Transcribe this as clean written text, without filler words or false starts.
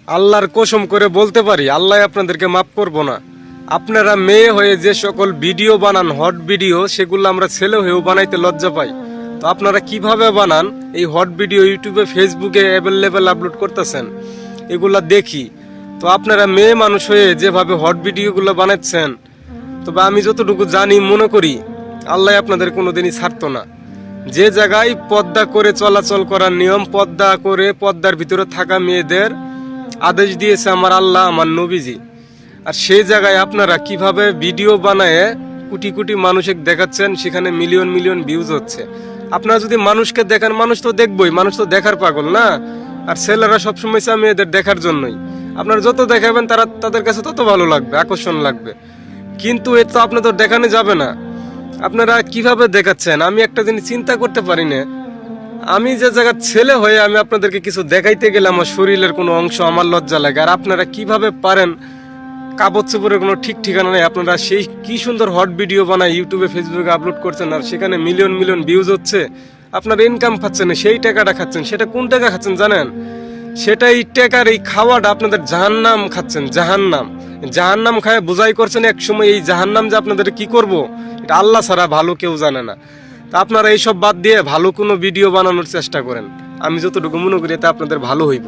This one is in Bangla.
আল্লাহর কসম করে বলতে পারি, আল্লাহ আপনাদেরকে মাফ করবো না। আপনারা মেয়ে হয়ে যে সকল ভিডিও বানান, হট ভিডিও, সেগুলো আমরা ছেলে হয়েও বানাইতে লজ্জা পাই। তো আপনারা কিভাবে বানান এই হট ভিডিও, ইউটিউবে ফেসবুকে অ্যাভেলেবেল আপলোড করতেছেন, এগুলা দেখি। তো আপনারা মেয়ে মানুষ হয়ে যেভাবে হট ভিডিওগুলো বানাচ্ছেন, তবে আমি যতটুকু জানি, মনে করি আল্লাহ আপনাদের কোনোদিনই ছাড়তো না। যে জায়গায় পর্দা করে চলাচল করার নিয়ম, পর্দা করে পর্দার ভিতরে থাকা মেয়েদের আদেশ দিয়েছে আমার আল্লাহ, আমার নবীজি। আর সেই জায়গায় আপনারা কিভাবে ভিডিও বানায় কোটি কোটি মানুষকে দেখাচ্ছেন, সেখানে মিলিয়ন মিলিয়ন ভিউজ হচ্ছে। আপনারা যদি মানুষকে দেখেন, মানুষ তো দেখবই, মানুষ তো দেখার পাগল না। আর ছেলেরা সবসময় চায় মেয়েদের দেখার জন্যই। আপনারা যত দেখাবেন তাদের কাছে তত ভালো লাগবে, আকর্ষণ লাগবে। কিন্তু এ তো আপনাদের দেখানো যাবে না। আপনারা কিভাবে দেখাচ্ছেন আমি একটা জিনিস চিন্তা করতে পারি না। আমি যে জায়গার ছেলে হয়ে আমি আপনাদেরকে কিছু দেখাইতে গেলে আমার শরীরের কোনো অংশ আমার লজ্জা লাগে। আর আপনারা কিভাবে পারেন, কাপড় চোপড়ের কোনো ঠিক ঠিকানা নেই। আপনারা সেই কি সুন্দর হট ভিডিও বানায় ইউটিউবে ফেসবুকে আপলোড করছেন, আর সেখানে মিলিয়ন মিলিয়ন ভিউজ হচ্ছে। আপনারা ইনকাম খাচ্ছেন, সেই টাকাটা খাচ্ছেন। সেটা কোন টাকা খাচ্ছেন জানেন? সেটা এই টাকার এই খাওয়াটা আপনাদের জাহান্নাম খাচ্ছেন, জাহান্নাম। জাহান্নাম খায় বোঝাই করছেন এক সময়। এই জাহান্নাম যে আপনাদের কি করব, এটা আল্লাহ ছাড়া ভালো কেউ জানে না। তা আপনারা এইসব বাদ দিয়ে ভালো কোনো ভিডিও বানানোর চেষ্টা করেন। আমি যতটুকু মনে করি এতে আপনাদের ভালো হইব।